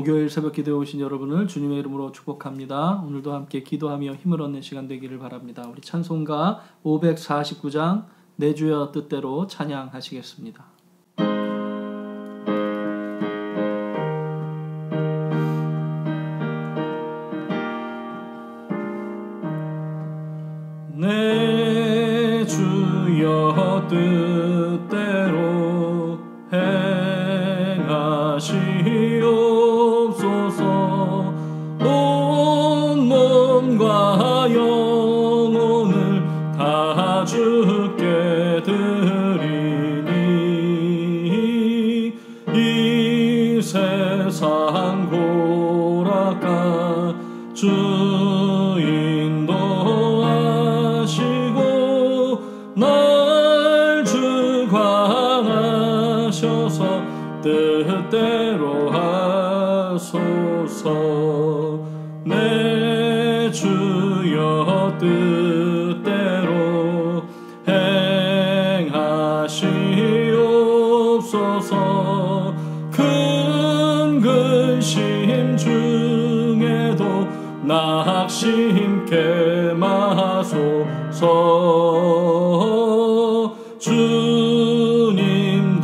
목요일 새벽 기도에 오신 여러분을 주님의 이름으로 축복합니다. 오늘도 함께 기도하며 힘을 얻는 시간 되기를 바랍니다. 우리 찬송가 549장 내 주여 뜻대로 찬양하시겠습니다. 내 주여 뜻대로 행하시옵소서. 온 몸과 영혼을 다 주께 드리니 이 세상 고락가 주 인도하시고 날 주관하셔서 뜻대로 하소서. 내 주여 뜻대로 행하시옵소서. 큰 근심 중에도 낙심케 마소서. 주님도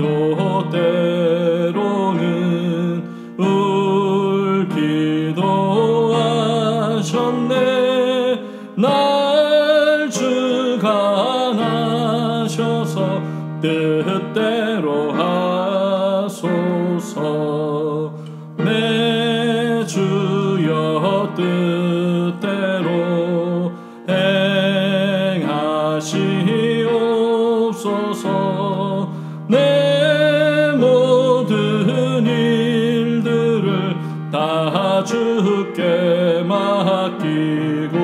때로는 울기도 하셨네. 날 주관하셔서 뜻대로 하소서. 내 주여 뜻대로 행하시옵소서. 내 모든 일들을 다 주께 맡기고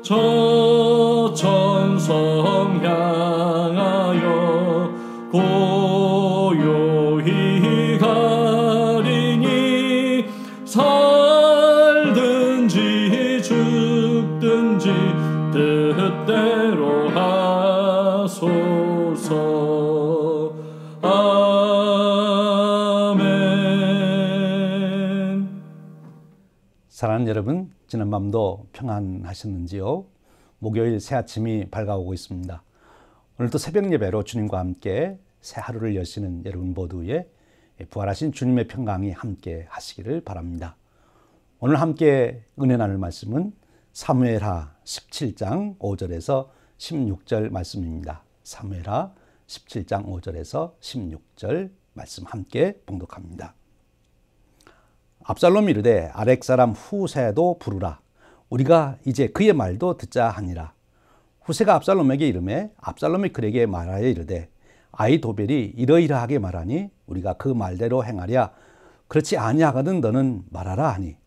저 천성 향하여 고요히 가리니 살든지 죽든지 뜻대로 하소서. 아멘. 사랑하는 여러분, 지난 밤도 평안하셨는지요? 목요일 새 아침이 밝아오고 있습니다. 오늘도 새벽 예배로 주님과 함께 새 하루를 여시는 여러분 모두의 부활하신 주님의 평강이 함께 하시기를 바랍니다. 오늘 함께 은혜 나눌 말씀은 사무엘하 17장 5절에서 16절 말씀입니다. 사무엘하 17장 5절에서 16절 말씀 함께 봉독합니다. 압살롬이 이르되 아렉 사람 후세도 부르라. 우리가 이제 그의 말도 듣자 하니라. 후세가 압살롬에게 이르매 압살롬이 그에게 말하여 이르되 아히도벨이 이러이러하게 말하니 우리가 그 말대로 행하랴. 그렇지 아니하거든 너는 말하라 하니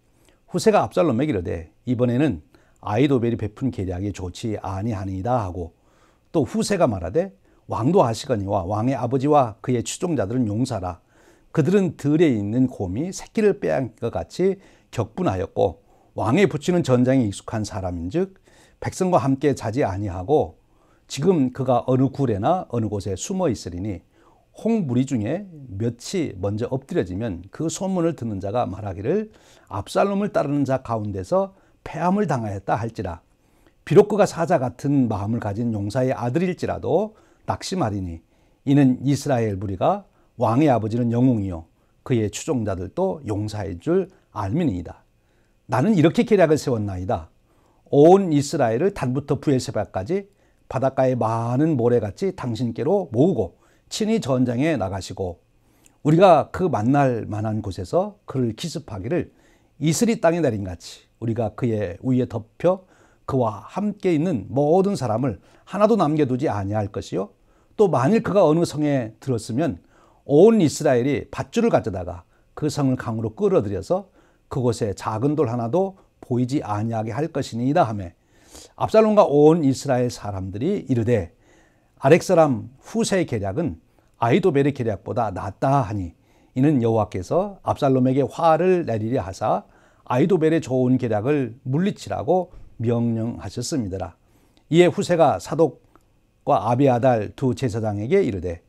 후세가 압살롬에게 이르되 이번에는 아히도벨이 베푼 계략이 좋지 아니하니이다 하고 또 후세가 말하되 왕도 아시거니와 왕의 아버지와 그의 추종자들은 용사라. 그들은 들에 있는 곰이 새끼를 빼앗긴 것 같이 격분하였고 왕에 붙이는 전장에 익숙한 사람인즉 백성과 함께 자지 아니하고 지금 그가 어느 굴에나 어느 곳에 숨어 있으리니 홍무리 중에 몇이 먼저 엎드려지면 그 소문을 듣는 자가 말하기를 압살롬을 따르는 자 가운데서 패함을 당하였다 할지라. 비록 그가 사자 같은 마음을 가진 용사의 아들일지라도 낙심하리니 이는 이스라엘 무리가 왕의 아버지는 영웅이요 그의 추종자들도 용사일 줄 알미니이다. 나는 이렇게 계략을 세웠나이다. 온 이스라엘을 단부터 브엘세바까지 바닷가의 많은 모래같이 당신께로 모으고 친히 전장에 나가시고 우리가 그 만날 만한 곳에서 그를 기습하기를 이슬이 땅에 내린같이 우리가 그의 위에 덮여 그와 함께 있는 모든 사람을 하나도 남겨두지 아니할 것이요 또 만일 그가 어느 성에 들었으면 온 이스라엘이 밧줄을 가져다가 그 성을 강으로 끌어들여서 그곳에 작은 돌 하나도 보이지 아니하게 할 것이니이다 하매 압살롬과 온 이스라엘 사람들이 이르되 아렉 사람 후세의 계략은 아히도벨의 계략보다 낫다 하니 이는 여호와께서 압살롬에게 화를 내리려 하사 아히도벨의 좋은 계략을 물리치라고 명령하셨습니다. 이에 후세가 사독과 아비아달 두 제사장에게 이르되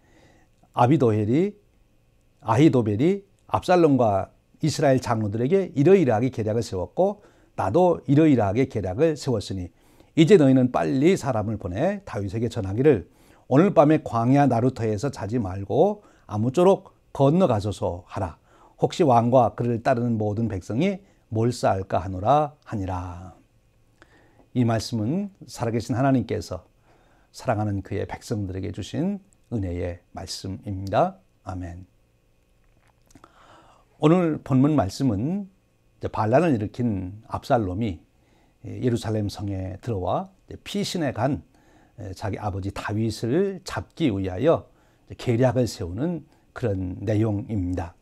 아히도벨이 압살롬과 이스라엘 장로들에게 이러이러하게 계략을 세웠고 나도 이러이러하게 계략을 세웠으니 이제 너희는 빨리 사람을 보내 다윗에게 전하기를 오늘 밤에 광야 나루터에서 자지 말고 아무쪼록 건너가소서 하라. 혹시 왕과 그를 따르는 모든 백성이 몰사할까 하노라 하니라. 이 말씀은 살아계신 하나님께서 사랑하는 그의 백성들에게 주신 은혜의 말씀입니다. 아멘. 오늘 본문 말씀은 반란을 일으킨 압살롬이 예루살렘 성에 들어와 피신해 간 자기 아버지 다윗을 잡기 위하여 계략을 세우는 그런 내용입니다.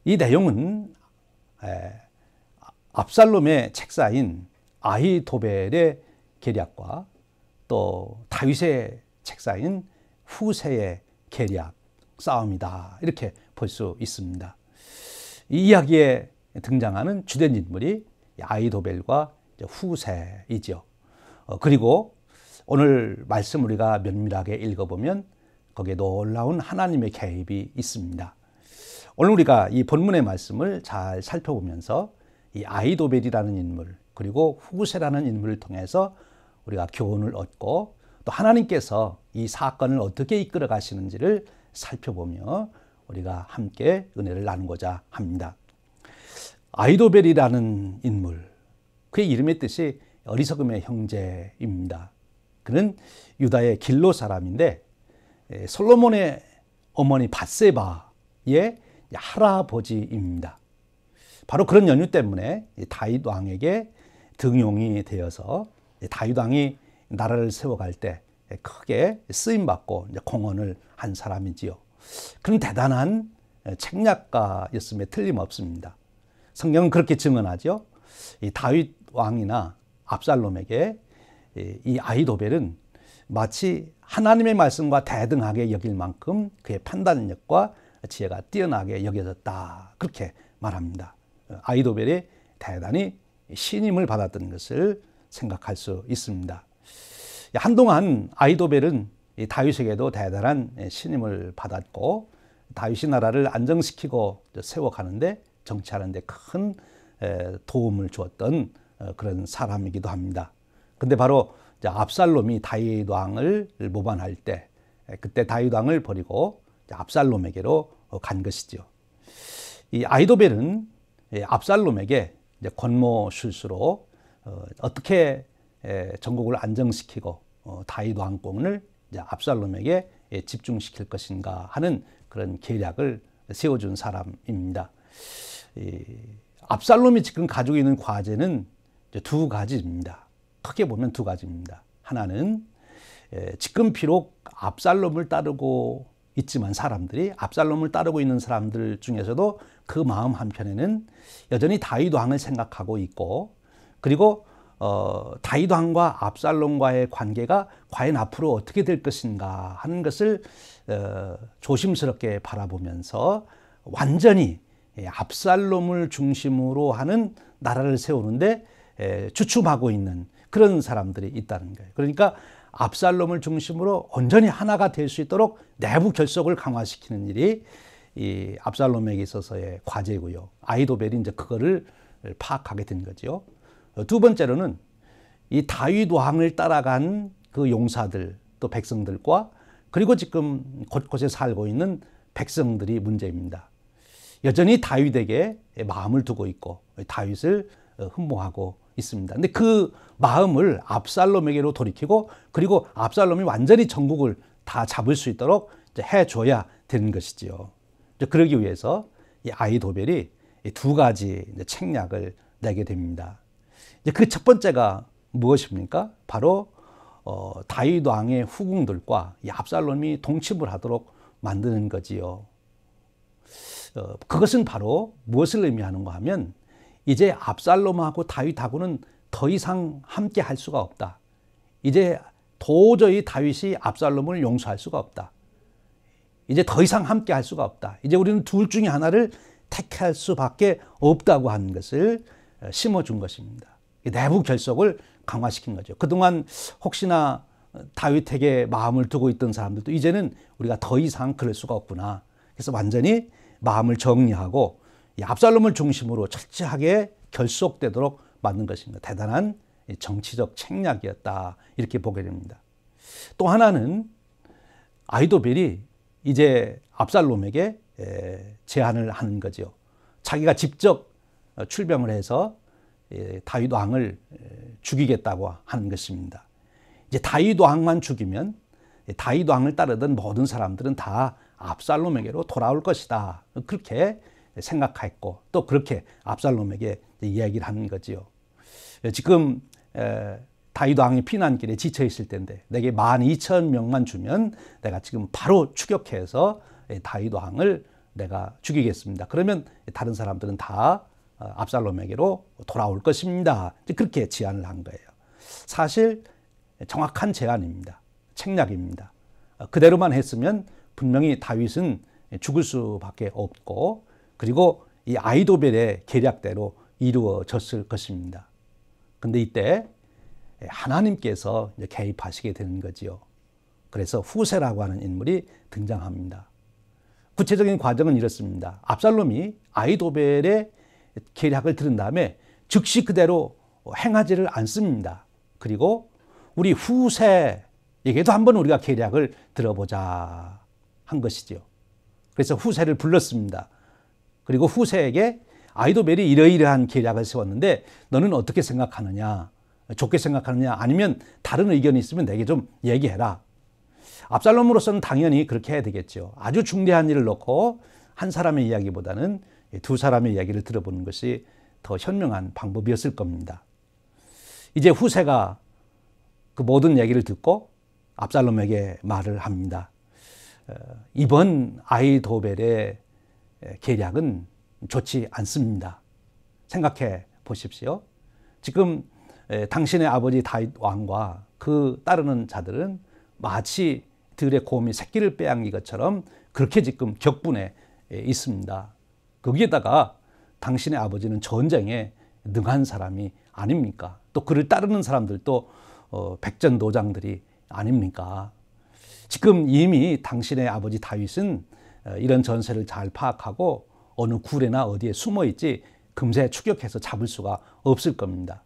이 내용은 압살롬의 책사인 아히도벨의 계략과 또 다윗의 책사인 후세의 계략 싸움이다, 이렇게 볼 수 있습니다. 이 이야기에 등장하는 주된 인물이 아히도벨과 후세이죠. 그리고 오늘 말씀 우리가 면밀하게 읽어보면 거기에 놀라운 하나님의 개입이 있습니다. 오늘 우리가 이 본문의 말씀을 잘 살펴보면서 이 아히도벨이라는 인물 그리고 후세라는 인물을 통해서 우리가 교훈을 얻고 또 하나님께서 이 사건을 어떻게 이끌어 가시는지를 살펴보며 우리가 함께 은혜를 나누고자 합니다. 아히도벨이라는 인물, 그의 이름의 뜻이 어리석음의 형제입니다. 그는 유다의 길로 사람인데 솔로몬의 어머니 밧세바의 할아버지입니다. 바로 그런 연유 때문에 다윗 왕에게 등용이 되어서 다윗 왕이 나라를 세워갈 때 크게 쓰임받고 공헌을 한 사람이지요. 그는 대단한 책략가였음에 틀림없습니다. 성경은 그렇게 증언하죠. 이 다윗 왕이나 압살롬에게 이 아히도벨은 마치 하나님의 말씀과 대등하게 여길 만큼 그의 판단력과 지혜가 뛰어나게 여겨졌다, 그렇게 말합니다. 아히도벨이 대단히 신임을 받았던 것을 생각할 수 있습니다. 한동안 아히도벨은 다윗에게도 대단한 신임을 받았고 다윗이 나라를 안정시키고 세워가는데 정치하는데 큰 도움을 주었던 그런 사람이기도 합니다. 근데 바로 압살롬이 다윗 왕을 모반할 때 그때 다윗 왕을 버리고 압살롬에게로 간 것이죠. 이 아히도벨은 압살롬에게 권모 술수로 어떻게 전국을 안정시키고 다윗 왕권을 압살롬에게 집중시킬 것인가 하는 그런 계략을 세워준 사람입니다. 압살롬이 지금 가지고 있는 과제는 두 가지입니다. 크게 보면 두 가지입니다. 하나는 지금 비록 압살롬을 따르고 있지만 사람들이 압살롬을 따르고 있는 사람들 중에서도 그 마음 한편에는 여전히 다윗 왕을 생각하고 있고, 그리고 다윗 왕과 압살롬과의 관계가 과연 앞으로 어떻게 될 것인가 하는 것을 조심스럽게 바라보면서 완전히 압살롬을 중심으로 하는 나라를 세우는데 주춤하고 있는 그런 사람들이 있다는 거예요. 그러니까 압살롬을 중심으로 온전히 하나가 될 수 있도록 내부 결속을 강화시키는 일이 이 압살롬에게 있어서의 과제고요. 아히도벨이 이제 그거를 파악하게 된 거죠. 두 번째로는 이 다윗 왕을 따라간 그 용사들 또 백성들과 그리고 지금 곳곳에 살고 있는 백성들이 문제입니다. 여전히 다윗에게 마음을 두고 있고 다윗을 흠모하고 있습니다. 근데 그 마음을 압살롬에게로 돌이키고 그리고 압살롬이 완전히 전국을 다 잡을 수 있도록 해줘야 되는 것이지요. 그러기 위해서 이 아히도벨이 두 가지 책략을 내게 됩니다. 그 첫 번째가 무엇입니까? 바로 다윗 왕의 후궁들과 이 압살롬이 동침을 하도록 만드는 거지요. 그것은 바로 무엇을 의미하는가 하면 이제 압살롬하고 다윗하고는 더 이상 함께 할 수가 없다. 이제 도저히 다윗이 압살롬을 용서할 수가 없다. 이제 더 이상 함께 할 수가 없다. 이제 우리는 둘 중에 하나를 택할 수밖에 없다고 하는 것을 심어준 것입니다. 내부 결속을 강화시킨 거죠. 그동안 혹시나 다윗에게 마음을 두고 있던 사람들도 이제는 우리가 더 이상 그럴 수가 없구나. 그래서 완전히 마음을 정리하고 이 압살롬을 중심으로 철저하게 결속되도록 만든 것입니다. 대단한 정치적 책략이었다 이렇게 보게 됩니다. 또 하나는 아히도벨이 이제 압살롬에게 제안을 하는 거죠. 자기가 직접 출병을 해서 다윗 왕을 죽이겠다고 하는 것입니다. 이제 다윗 왕만 죽이면 다윗 왕을 따르던 모든 사람들은 다 압살롬에게로 돌아올 것이다. 그렇게 생각했고 또 그렇게 압살롬에게 이야기를 하는 거지요. 지금 다윗 왕이 피난길에 지쳐 있을 텐데 내게 12,000명만 주면 내가 지금 바로 추격해서 다윗 왕을 내가 죽이겠습니다. 그러면 다른 사람들은 다 압살롬에게로 돌아올 것입니다. 그렇게 제안을 한 거예요. 사실 정확한 제안입니다. 책략입니다. 그대로만 했으면 분명히 다윗은 죽을 수밖에 없고 그리고 이 아히도벨의 계략대로 이루어졌을 것입니다. 근데 이때 하나님께서 개입하시게 되는 거지요. 그래서 후세라고 하는 인물이 등장합니다. 구체적인 과정은 이렇습니다. 압살롬이 아히도벨의 계략을 들은 다음에 즉시 그대로 행하지를 않습니다. 그리고 우리 후세에게도 한번 우리가 계략을 들어보자 한 것이죠. 그래서 후세를 불렀습니다. 그리고 후세에게 아히도벨이 이러이러한 계략을 세웠는데 너는 어떻게 생각하느냐? 좋게 생각하느냐? 아니면 다른 의견이 있으면 내게 좀 얘기해라. 압살롬으로서는 당연히 그렇게 해야 되겠죠. 아주 중대한 일을 놓고 한 사람의 이야기보다는 두 사람의 이야기를 들어보는 것이 더 현명한 방법이었을 겁니다. 이제 후세가 그 모든 얘기를 듣고 압살롬에게 말을 합니다. 이번 아히도벨의 계략은 좋지 않습니다. 생각해 보십시오. 지금 당신의 아버지 다윗 왕과 그 따르는 자들은 마치 들의 곰이 새끼를 빼앗긴 것처럼 그렇게 지금 격분해 있습니다. 거기에다가 당신의 아버지는 전쟁에 능한 사람이 아닙니까? 또 그를 따르는 사람들도 백전노장들이 아닙니까? 지금 이미 당신의 아버지 다윗은 이런 전세를 잘 파악하고 어느 굴에나 어디에 숨어 있지 금세 추격해서 잡을 수가 없을 겁니다.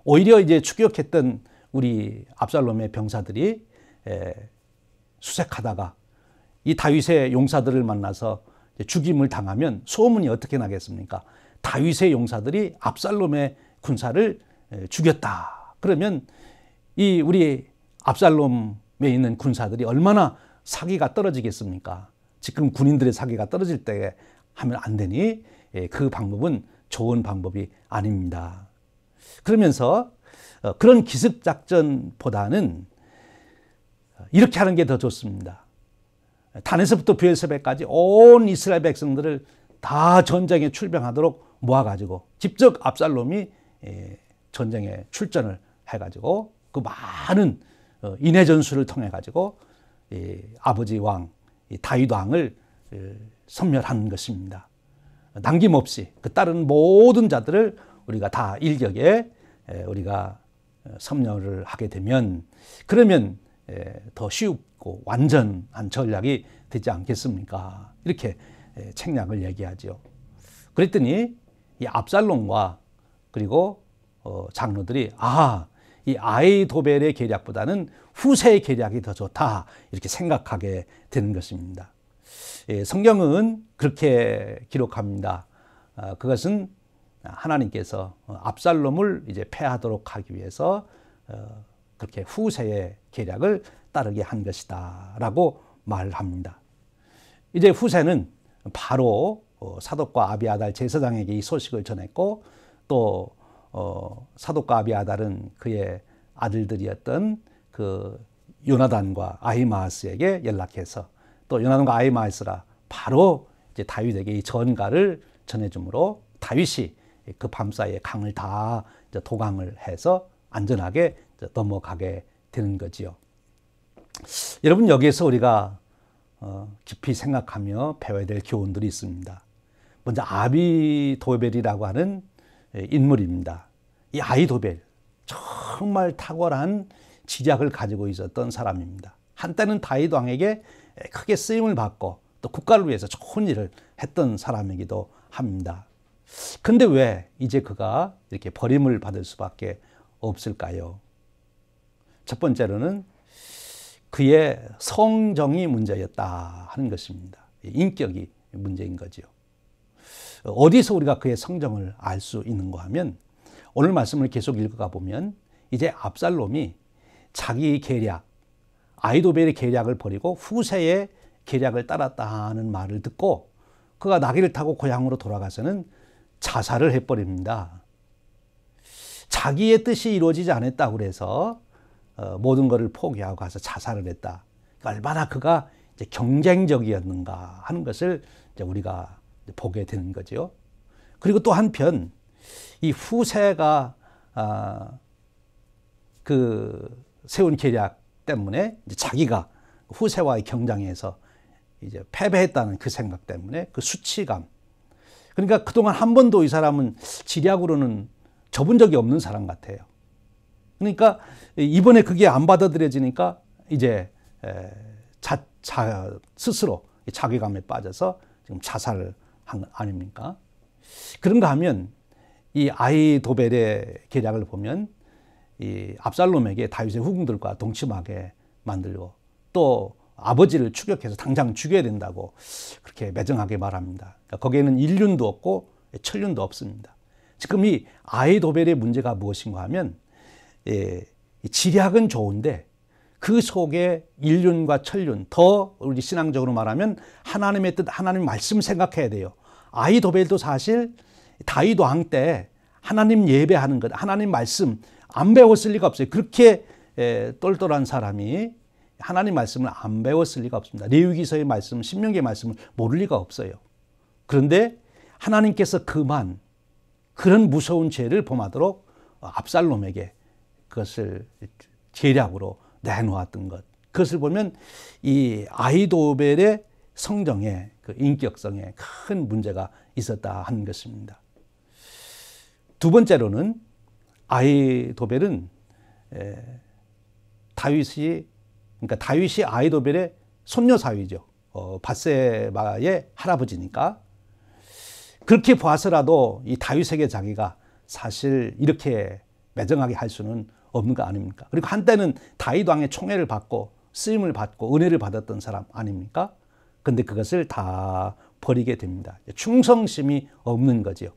오히려 이제 추격했던 우리 압살롬의 병사들이 수색하다가 이 다윗의 용사들을 만나서 죽임을 당하면 소문이 어떻게 나겠습니까? 다윗의 용사들이 압살롬의 군사를 죽였다. 그러면 이 우리 압살롬에 있는 군사들이 얼마나 사기가 떨어지겠습니까? 지금 군인들의 사기가 떨어질 때 하면 안 되니 그 방법은 좋은 방법이 아닙니다. 그러면서 그런 기습작전보다는 이렇게 하는 게 더 좋습니다. 단에서부터 브엘세바까지 온 이스라엘 백성들을 다 전쟁에 출병하도록 모아가지고 직접 압살롬이 전쟁에 출전을 해가지고 그 많은 인해 전술을 통해 가지고 아버지 왕 다윗 왕을 섬멸하는 것입니다. 남김없이 그 따르는 모든 자들을 우리가 다 일격에 우리가 섬멸을 하게 되면 그러면 더 쉽고 완전한 전략이 되지 않겠습니까? 이렇게 책략을 얘기하죠. 그랬더니 이 압살롬과 그리고 장로들이 이 아히도벨의 계략보다는 후세의 계략이 더 좋다 이렇게 생각하게 되는 것입니다. 성경은 그렇게 기록합니다. 그것은 하나님께서 압살롬을 이제 패하도록 하기 위해서 그렇게 후세의 계략을 따르게 한 것이다라고 말합니다. 이제 후세는 바로 사독과 아비아달 제사장에게 이 소식을 전했고 또 사독과 아비아달은 그의 아들들이었던 그 요나단과 아히마아스에게 연락해서 또 요나단과 아히마아스가 바로 이제 다윗에게 이 전가를 전해주므로 다윗이 그 밤사이에 강을 다 도강을 해서 안전하게 넘어가게 되는 거지요. 여러분 여기에서 우리가 깊이 생각하며 배워야 될 교훈들이 있습니다. 먼저 아비도벨이라고 하는 인물입니다. 이 아히도벨 정말 탁월한 지략을 가지고 있었던 사람입니다. 한때는 다윗 왕에게 크게 쓰임을 받고 또 국가를 위해서 좋은 일을 했던 사람이기도 합니다. 근데 왜 이제 그가 이렇게 버림을 받을 수밖에 없을까요? 첫 번째로는 그의 성정이 문제였다 하는 것입니다. 인격이 문제인 거죠. 어디서 우리가 그의 성정을 알 수 있는가 하면 오늘 말씀을 계속 읽어가 보면 이제 압살롬이 자기 계략, 아히도벨의 계략을 버리고 후세의 계략을 따랐다는 말을 듣고 그가 나귀를 타고 고향으로 돌아가서는 자살을 해버립니다. 자기의 뜻이 이루어지지 않았다고 그래서 모든 것을 포기하고 가서 자살을 했다. 얼마나 그가 이제 경쟁적이었는가 하는 것을 이제 우리가 보게 되는 거죠. 그리고 또 한편 이 후세가 그 세운 계략 때문에 이제 자기가 후세와의 경쟁에서 이제 패배했다는 그 생각 때문에 그 수치감. 그러니까 그동안 한 번도 이 사람은 지략으로는 접은 적이 없는 사람 같아요. 그러니까 이번에 그게 안 받아들여지니까 이제 스스로 자괴감에 빠져서 지금 자살을 한 거 아닙니까? 그런가 하면 이 아히도벨의 계략을 보면 이 압살롬에게 다윗의 후궁들과 동침하게 만들고 또 아버지를 추격해서 당장 죽여야 된다고 그렇게 매정하게 말합니다. 그러니까 거기에는 인륜도 없고 천륜도 없습니다. 지금 이 아히도벨의 문제가 무엇인가 하면 지략은 좋은데 그 속에 인륜과 천륜, 더 우리 신앙적으로 말하면 하나님의 뜻, 하나님의 말씀 생각해야 돼요. 아히도벨도 사실 다윗 왕 때 하나님 예배하는 것, 하나님 말씀 안 배웠을 리가 없어요. 그렇게 똘똘한 사람이 하나님 말씀을 안 배웠을 리가 없습니다. 레위기서의 말씀, 신명기의 말씀을 모를 리가 없어요. 그런데 하나님께서 그런 무서운 죄를 범하도록 압살롬에게 그것을 계략으로 내놓았던 것. 그것을 보면 이 아히도벨의 성정에 그 인격성에 큰 문제가 있었다 하는 것입니다. 두 번째로는 아히도벨은 다윗이 아히도벨의 손녀 사위죠. 밧세바의 할아버지니까. 그렇게 봐서라도 이 다윗에게 자기가 사실 이렇게 매정하게 할 수는 없는 거 아닙니까? 그리고 한때는 다윗 왕의 총애를 받고 쓰임을 받고 은혜를 받았던 사람 아닙니까? 근데 그것을 다 버리게 됩니다. 충성심이 없는 거죠.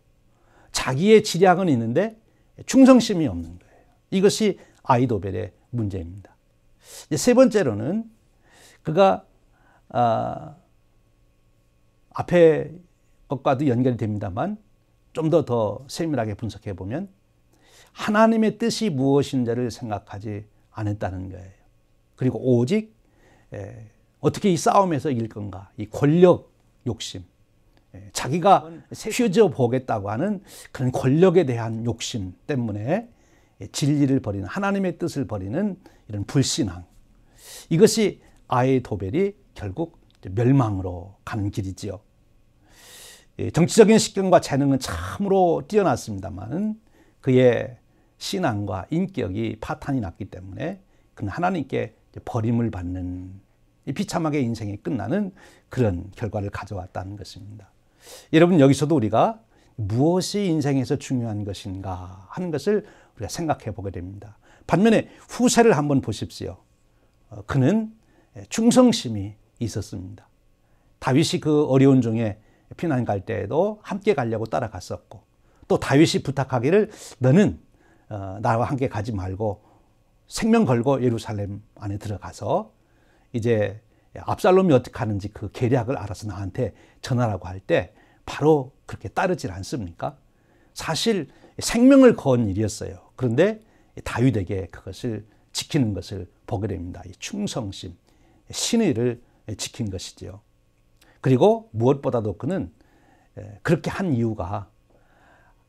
자기의 지략은 있는데 충성심이 없는 거예요. 이것이 아히도벨의 문제입니다. 세 번째로는 그가 앞에 것과도 연결이 됩니다만 좀 더 세밀하게 분석해 보면 하나님의 뜻이 무엇인지를 생각하지 않았다는 거예요. 그리고 오직 어떻게 이 싸움에서 이길 건가, 이 권력 욕심, 자기가 휘저 보겠다고 하는 그런 권력에 대한 욕심 때문에 진리를 버리는, 하나님의 뜻을 버리는 이런 불신앙, 이것이 아히도벨이 결국 멸망으로 가는 길이지요. 정치적인 식견과 재능은 참으로 뛰어났습니다만 그의 신앙과 인격이 파탄이 났기 때문에 그는 하나님께 버림을 받는 비참하게 인생이 끝나는 그런 결과를 가져왔다는 것입니다. 여러분, 여기서도 우리가 무엇이 인생에서 중요한 것인가 하는 것을 우리가 생각해 보게 됩니다. 반면에 후세를 한번 보십시오. 그는 충성심이 있었습니다. 다윗이 그 어려운 중에 피난 갈 때에도 함께 가려고 따라갔었고, 또 다윗이 부탁하기를 너는 나와 함께 가지 말고 생명 걸고 예루살렘 안에 들어가서 이제 압살롬이 어떻게 하는지 그 계략을 알아서 나한테 전하라고 할 때 바로 그렇게 따르질 않습니까? 사실 생명을 건 일이었어요. 그런데 다윗에게 그것을 지키는 것을 보게 됩니다. 이 충성심, 신의를 지킨 것이죠. 그리고 무엇보다도 그는 그렇게 한 이유가,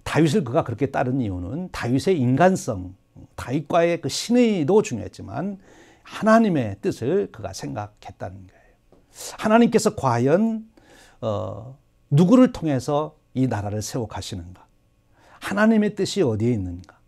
다윗을 그가 그렇게 따른 이유는 다윗의 인간성, 다윗과의 그 신의도 중요했지만 하나님의 뜻을 그가 생각했다는 거예요. 하나님께서 과연 누구를 통해서 이 나라를 세워 가시는가? 하나님의 뜻이 어디에 있는가?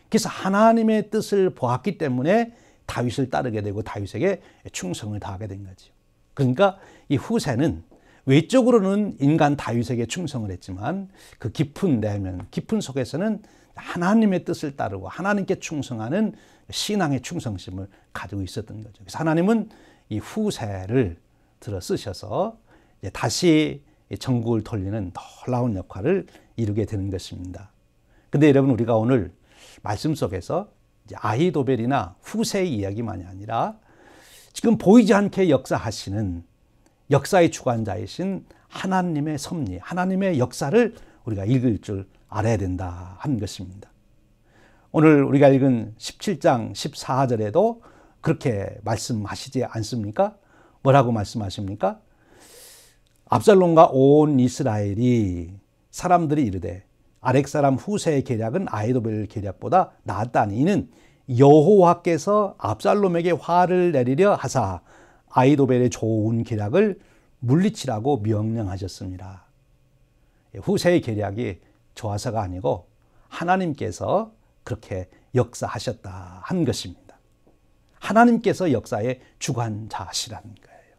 그래서 하나님의 뜻을 보았기 때문에 다윗을 따르게 되고 다윗에게 충성을 다하게 된 거죠. 그러니까 이 후세는 외적으로는 인간 다윗에게 충성을 했지만 그 깊은 내면, 깊은 속에서는 하나님의 뜻을 따르고 하나님께 충성하는 신앙의 충성심을 가지고 있었던 거죠. 그래서 하나님은 이 후세를 들어 쓰셔서 이제 다시 전국을 돌리는 놀라운 역할을 이루게 되는 것입니다. 근데 여러분, 우리가 오늘 말씀 속에서 이제 아히도벨이나 후세의 이야기만이 아니라 지금 보이지 않게 역사하시는 역사의 주관자이신 하나님의 섭리, 하나님의 역사를 우리가 읽을 줄 알아야 된다 하는 것입니다. 오늘 우리가 읽은 17장 14절에도 그렇게 말씀하시지 않습니까? 뭐라고 말씀하십니까? 압살롬과 온 이스라엘이 사람들이 이르되 아렉 사람 후세의 계략은 아히도벨 계략보다 낫다니 이는 여호와께서 압살롬에게 화를 내리려 하사 아히도벨의 좋은 계략을 물리치라고 명령하셨습니다. 후세의 계략이 좋아서가 아니고 하나님께서 그렇게 역사하셨다 한 것입니다. 하나님께서 역사의 주관자시라는 거예요.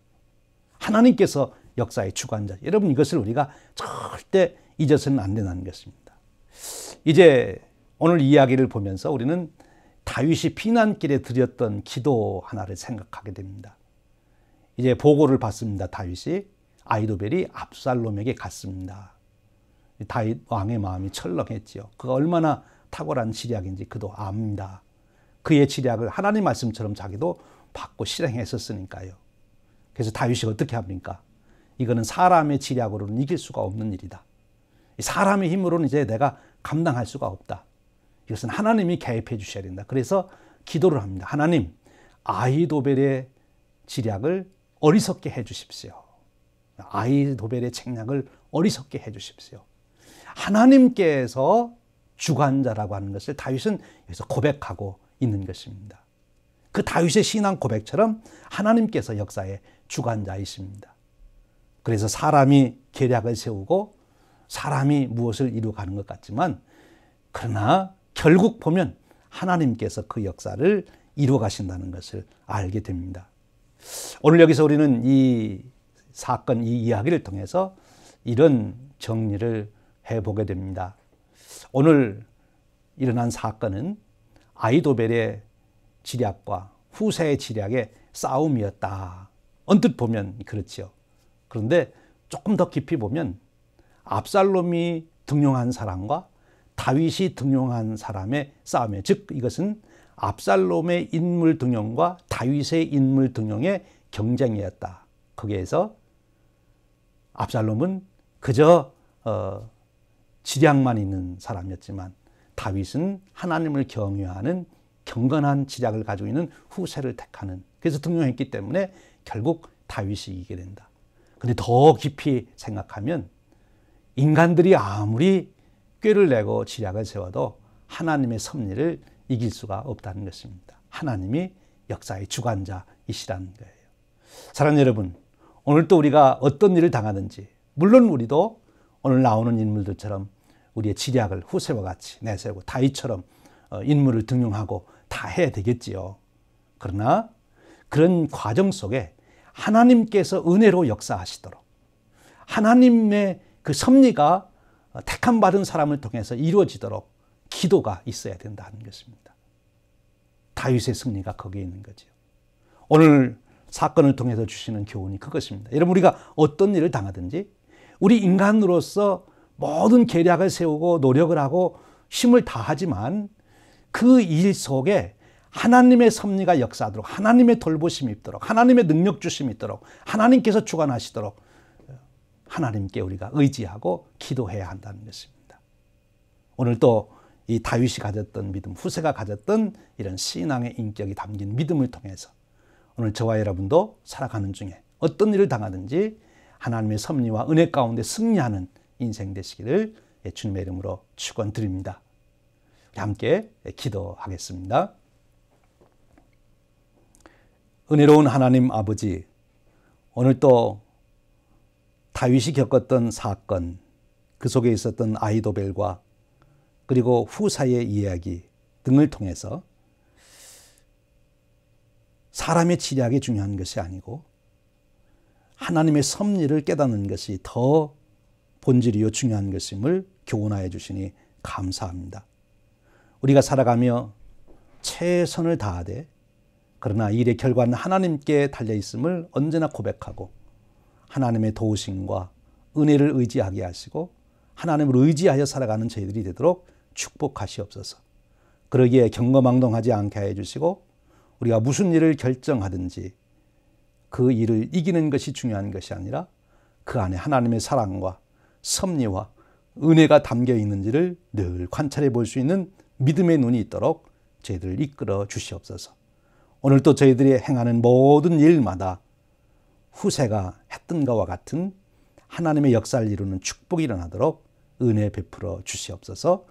하나님께서 역사의 주관자. 여러분, 이것을 우리가 절대 잊어서는 안 된다는 것입니다. 이제 오늘 이야기를 보면서 우리는 다윗이 피난길에 드렸던 기도 하나를 생각하게 됩니다. 이제 보고를 받습니다. 다윗이 아히도벨이 압살롬에게 갔습니다. 다윗 왕의 마음이 철렁했지요. 그가 얼마나 탁월한 지략인지 그도 압니다. 그의 지략을 하나님 말씀처럼 자기도 받고 실행했었으니까요. 그래서 다윗이 어떻게 합니까? 이거는 사람의 지략으로는 이길 수가 없는 일이다. 사람의 힘으로는 이제 내가 감당할 수가 없다. 이것은 하나님이 개입해 주셔야 된다. 그래서 기도를 합니다. 하나님, 아히도벨의 지략을 어리석게 해 주십시오. 아히도벨의 책략을 어리석게 해 주십시오. 하나님께서 주관자라고 하는 것을 다윗은 여기서 고백하고 있는 것입니다. 그 다윗의 신앙 고백처럼 하나님께서 역사의 주관자이십니다. 그래서 사람이 계략을 세우고 사람이 무엇을 이루어가는 것 같지만 그러나 결국 보면 하나님께서 그 역사를 이루어 가신다는 것을 알게 됩니다. 오늘 여기서 우리는 이 사건, 이 이야기를 통해서 이런 정리를 해보게 됩니다. 오늘 일어난 사건은 아히도벨의 지략과 후세의 지략의 싸움이었다. 언뜻 보면 그렇지요. 그런데 조금 더 깊이 보면 압살롬이 등용한 사람과 다윗이 등용한 사람의 싸움이에요. 즉 이것은 압살롬의 인물 등용과 다윗의 인물 등용의 경쟁이었다. 거기에서 압살롬은 그저 지략만 있는 사람이었지만 다윗은 하나님을 경외하는 경건한 지략을 가지고 있는 후세를 택하는, 그래서 등용했기 때문에 결국 다윗이 이기게 된다. 근데 더 깊이 생각하면 인간들이 아무리 꾀를 내고 지략을 세워도 하나님의 섭리를 이길 수가 없다는 것입니다. 하나님이 역사의 주관자이시라는 거예요. 사랑하는 여러분, 오늘 또 우리가 어떤 일을 당하든지 물론 우리도 오늘 나오는 인물들처럼 우리의 지략을 후세와 같이 내세우고 다윗처럼 인물을 등용하고 다 해야 되겠지요. 그러나 그런 과정 속에 하나님께서 은혜로 역사하시도록 하나님의 그 섭리가 택함 받은 사람을 통해서 이루어지도록 기도가 있어야 된다는 것입니다. 다윗의 승리가 거기에 있는 거죠. 오늘 사건을 통해서 주시는 교훈이 그것입니다. 여러분, 우리가 어떤 일을 당하든지 우리 인간으로서 모든 계략을 세우고 노력을 하고 힘을 다하지만 그 일 속에 하나님의 섭리가 역사하도록, 하나님의 돌보심이 있도록, 하나님의 능력 주심이 있도록, 하나님께서 주관하시도록 하나님께 우리가 의지하고 기도해야 한다는 것입니다. 오늘 또 이 다윗이 가졌던 믿음, 후세가 가졌던 이런 신앙의 인격이 담긴 믿음을 통해서 오늘 저와 여러분도 살아가는 중에 어떤 일을 당하든지 하나님의 섭리와 은혜 가운데 승리하는 인생 되시기를 주님의 이름으로 축원드립니다. 함께 기도하겠습니다. 은혜로운 하나님 아버지, 오늘 또 다윗이 겪었던 사건, 그 속에 있었던 아히도벨과 그리고 후사의 이야기 등을 통해서 사람의 지략이 중요한 것이 아니고 하나님의 섭리를 깨닫는 것이 더 본질이요 중요한 것임을 교훈하여 주시니 감사합니다. 우리가 살아가며 최선을 다하되 그러나 일의 결과는 하나님께 달려있음을 언제나 고백하고 하나님의 도우심과 은혜를 의지하게 하시고 하나님을 의지하여 살아가는 저희들이 되도록 축복하시옵소서. 그러기에 경거망동하지 않게 해주시고 우리가 무슨 일을 결정하든지 그 일을 이기는 것이 중요한 것이 아니라 그 안에 하나님의 사랑과 섭리와 은혜가 담겨 있는지를 늘 관찰해 볼 수 있는 믿음의 눈이 있도록 저희들을 이끌어 주시옵소서. 오늘 또 저희들이 행하는 모든 일마다 후세가 했던 것과 같은 하나님의 역사를 이루는 축복이 일어나도록 은혜 베풀어 주시옵소서.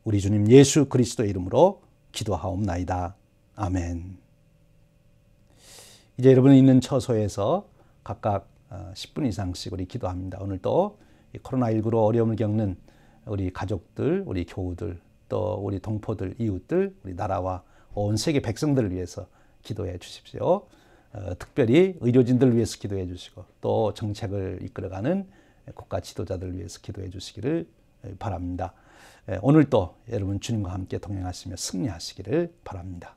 우리 주님 예수 그리스도의 이름으로 기도하옵나이다. 아멘. 이제 여러분이 있는 처소에서 각각 10분 이상씩 우리 기도합니다. 오늘 또 코로나19로 어려움을 겪는 우리 가족들, 우리 교우들, 또 우리 동포들, 이웃들, 우리 나라와 온 세계 백성들을 위해서 기도해 주십시오. 특별히 의료진들을 위해서 기도해 주시고 또 정책을 이끌어가는 국가 지도자들을 위해서 기도해 주시기를 바랍니다. 오늘 또 여러분 주님과 함께 동행하시며 승리하시기를 바랍니다.